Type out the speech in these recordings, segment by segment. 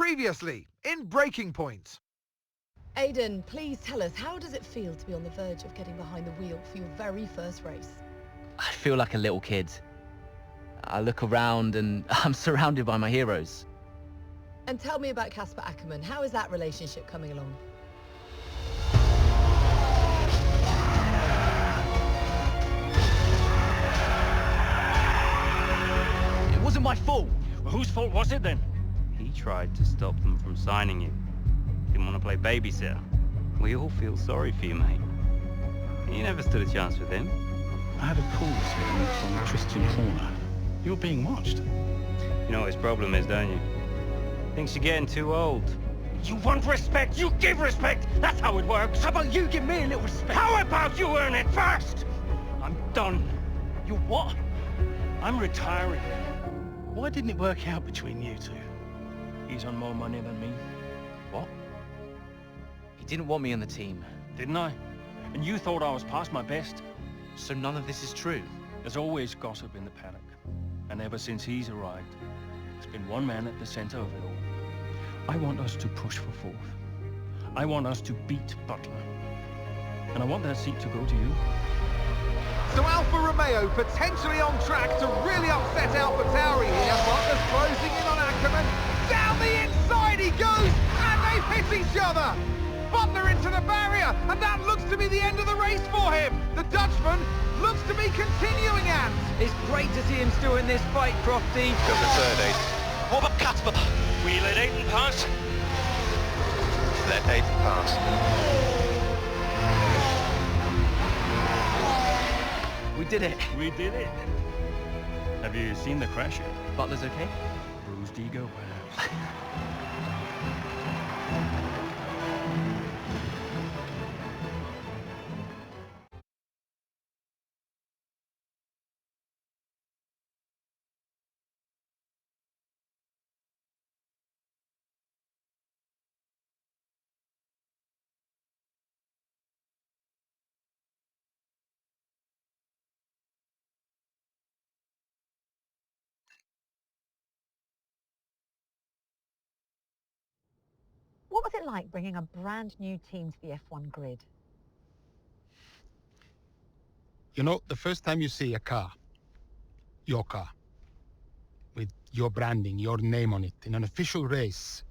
Previously, in Breaking Point. Aidan, please tell us, how does it feel to be on the verge of getting behind the wheel for your very first race? I feel like a little kid. I look around and I'm surrounded by my heroes. And tell me about Casper Ackerman. How is that relationship coming along? It wasn't my fault. Well, whose fault was it then? He tried to stop them from signing you. Didn't want to play babysitter. We all feel sorry for you, mate. You never stood a chance with him. I had a call this morning from Christian Horner. You're being watched. You know what his problem is, don't you? Thinks you're getting too old. You want respect, you give respect! That's how it works! How about you give me a little respect? How about you earn it first? I'm done. You what? I'm retiring. Why didn't it work out between you two? He's on more money than me. What? He didn't want me on the team. Didn't I? And you thought I was past my best? So none of this is true? There's always gossip in the paddock. And ever since he's arrived, there's been one man at the center of it all. I want us to push for fourth. I want us to beat Butler. And I want that seat to go to you. So Alfa Romeo potentially on track to really upset AlphaTauri here. Butler's closing in on Ackerman. Down the inside he goes, and they've hit each other. Butler into the barrier, and that looks to be the end of the race for him. The Dutchman looks to be continuing, and It's great to see him still in this fight, Crofty. Go for third, Aiden. What about Casper? We let Aiden pass? Let Aiden pass. We did it. We did it. Have you seen the crash yet? Butler's okay? Bruised ego, perhaps. What was it like bringing a brand new team to the F1 grid? You know, the first time you see a car, your car, with your branding, your name on it, in an official race,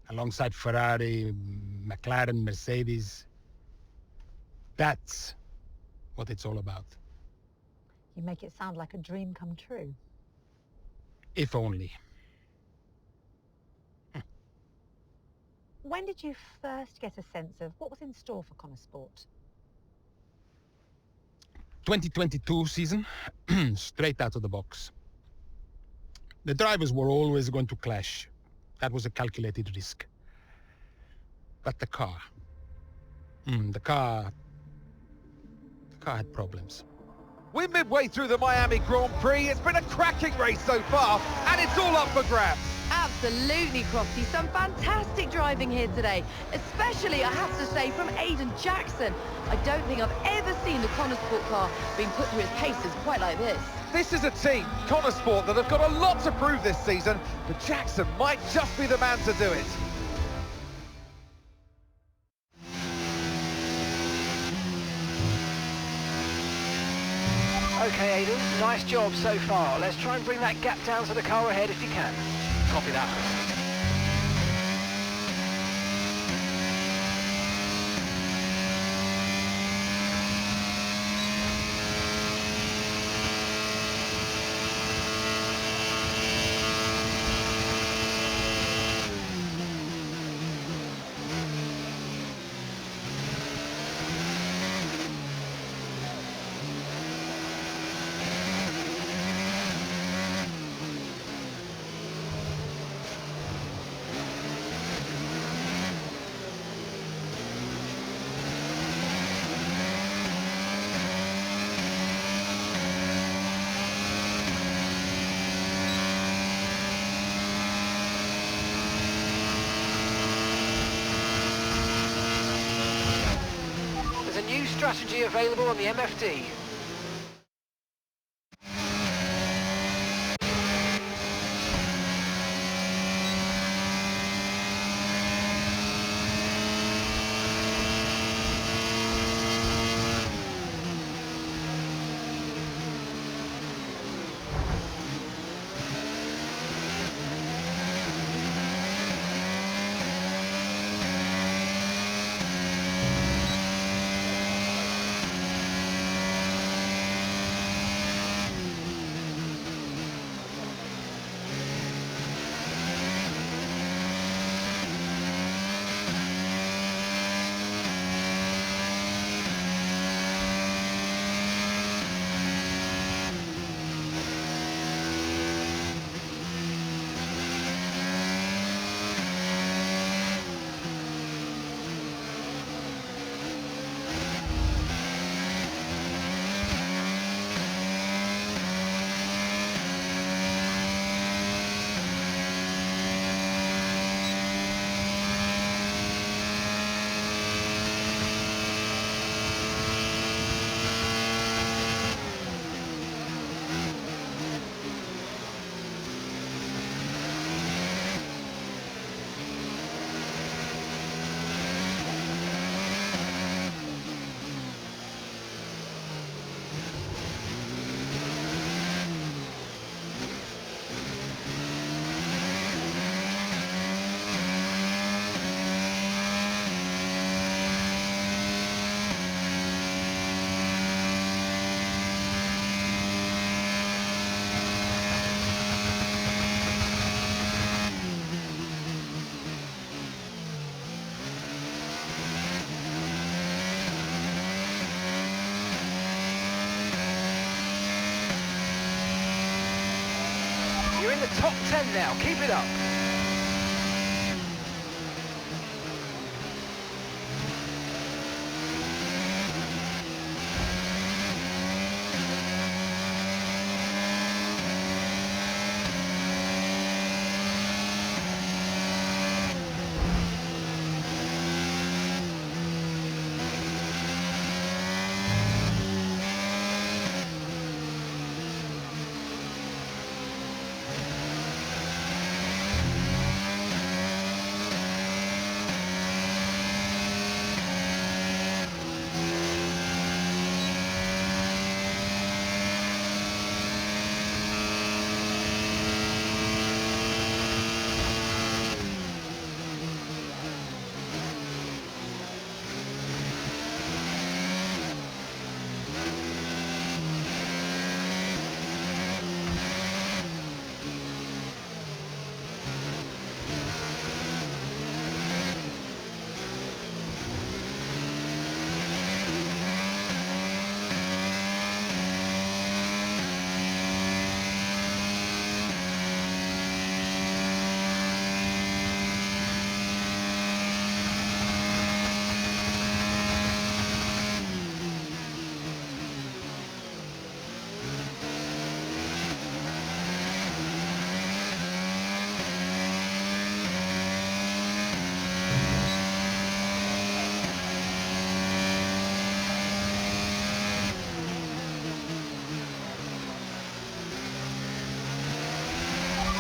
alongside Ferrari, McLaren, Mercedes, that's what it's all about. You make it sound like a dream come true. If only. When did you first get a sense of what was in store for Connor Sport? 2022 season, straight out of the box. The drivers were always going to clash. That was a calculated risk. But the car... the car had problems. we're midway through the Miami Grand Prix. It's been a cracking race so far, and it's all up for grabs. Absolutely, Crofty. Some fantastic driving here today, especially, I have to say, from Aidan Jackson. I don't think I've ever seen the Connor Sport car being put through its paces quite like this. This is a team, Connor Sport, that have got a lot to prove this season, but Jackson might just be the man to do it. Okay, Aidan, nice job so far. Let's try and bring that gap down to the car ahead if you can. Copy that. Strategy available on the MFD. the top 10 now. Keep it up.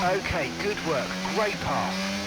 Okay, good work. Great pass.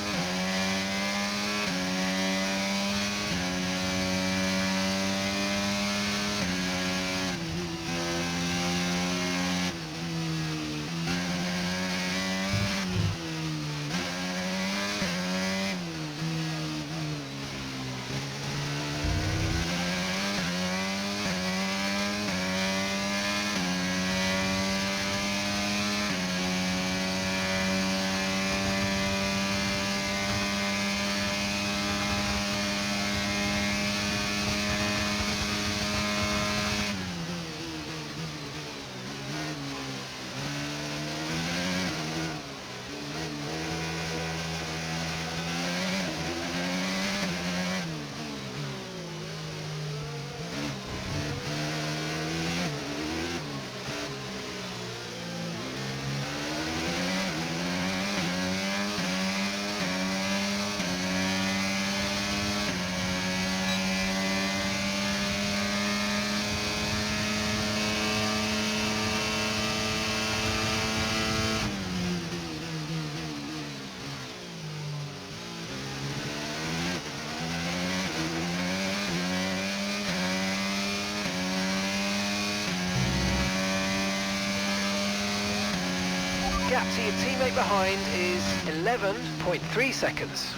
Gap to your teammate behind is 11.3 seconds.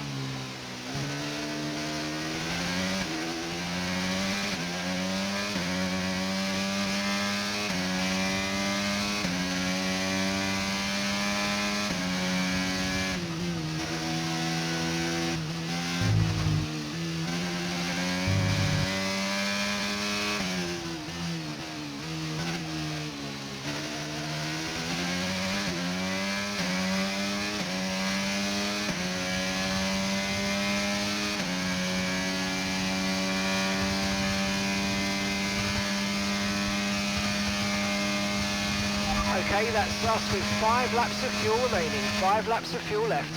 Okay, that's us with 5 laps of fuel remaining. 5 laps of fuel left.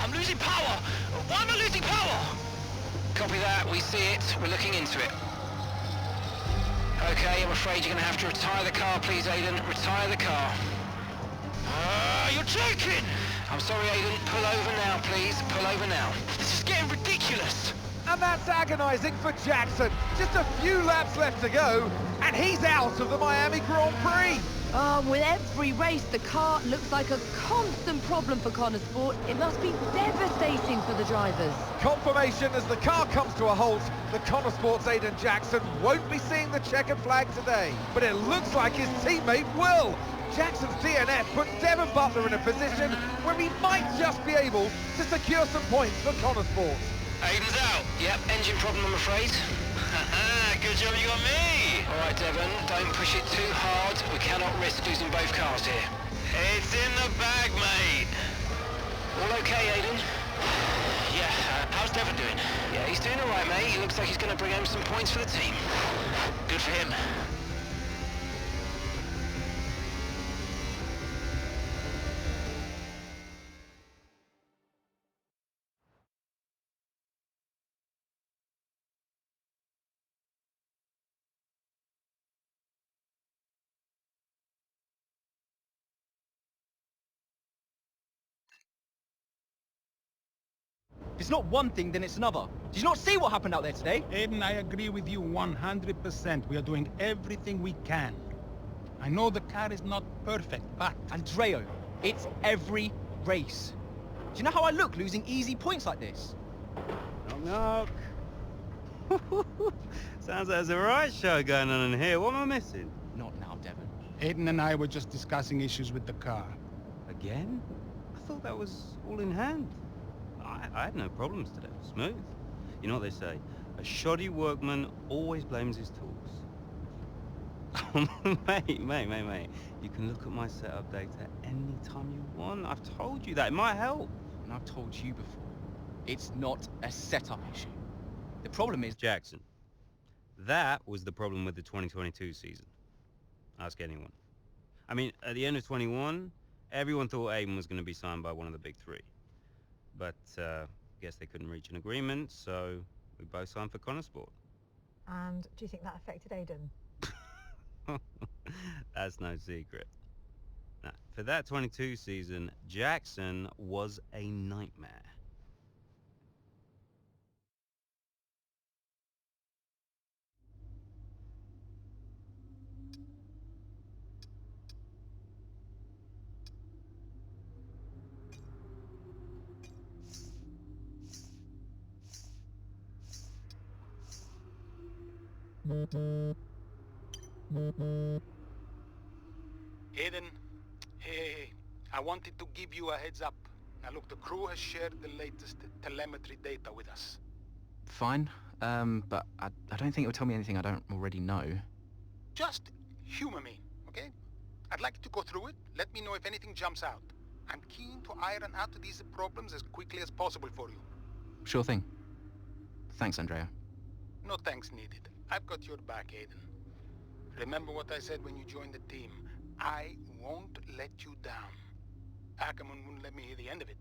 I'm losing power! Why am I losing power? Copy that, we see it. We're looking into it. Okay, I'm afraid you're going to have to retire the car, please, Aiden. Retire the car. You're joking! I'm sorry, Aiden. Pull over now, please. Pull over now. This is getting ridiculous. And that's agonising for Jackson. Just a few laps left to go, and he's out of the Miami Grand Prix. Oh, with every race, the car looks like a constant problem for Connor Sport. It must be devastating for the drivers. Confirmation as the car comes to a halt. The Connor Sport's Aiden Jackson won't be seeing the checkered flag today, but it looks like his teammate will. Jackson's DNF put Devon Butler in a position where he might just be able to secure some points for Connor Sport. Aiden's out. Yep, engine problem, I'm afraid. Good job you got me. All right, Devon, don't push it too hard. We cannot risk losing both cars here. It's in the bag, mate. All okay, Aiden? Yeah, how's Devon doing? Yeah, he's doing all right, mate. He looks like he's going to bring home some points for the team. Good for him. If it's not one thing, then it's another. Did you not see what happened out there today? Aiden, I agree with you 100%. We are doing everything we can. I know the car is not perfect, but... Andreo, it's every race. Do you know how I look losing easy points like this? Knock, knock. Sounds like there's a riot show going on in here. What am I missing? Not now, Devon. Aiden and I were just discussing issues with the car. Again? I thought that was all in hand. I had no problems today. Smooth. You know what they say? A shoddy workman always blames his tools. mate. You can look at my setup data any time you want. I've told you that. It might help. And I've told you before, it's not a setup issue. The problem is... Jackson, that was the problem with the 2022 season. Ask anyone. I mean, at the end of 21, everyone thought Aiden was going to be signed by one of the big three. But, guess they couldn't reach an agreement, so we both signed for Connor Sport. And do you think that affected Aiden? That's no secret. Now, for that 22 season, Jackson was a nightmare. Aiden, hey, I wanted to give you a heads up. Now look, the crew has shared the latest telemetry data with us. Fine, but I don't think it will tell me anything I don't already know. Just humor me, okay? I'd like to go through it. Let me know if anything jumps out. I'm keen to iron out these problems as quickly as possible for you. Sure thing. Thanks, Andrea. No thanks needed. I've got your back, Aiden. Remember what I said when you joined the team. I won't let you down. Ackerman wouldn't let me hear the end of it.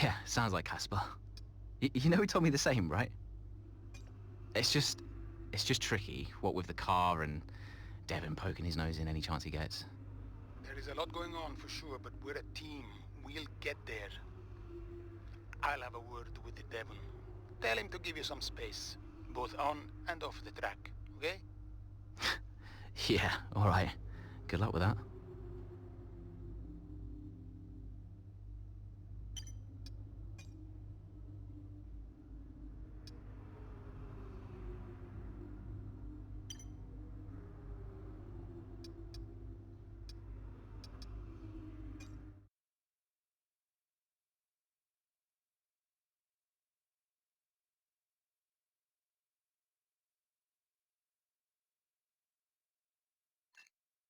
Yeah, sounds like Casper. You know he told me the same, right? It's just tricky, what with the car and Devon poking his nose in any chance he gets. There is a lot going on for sure, but we're a team. We'll get there. I'll have a word with Devon. Tell him to give you some space, both on and off the track, okay? Yeah, alright. Good luck with that.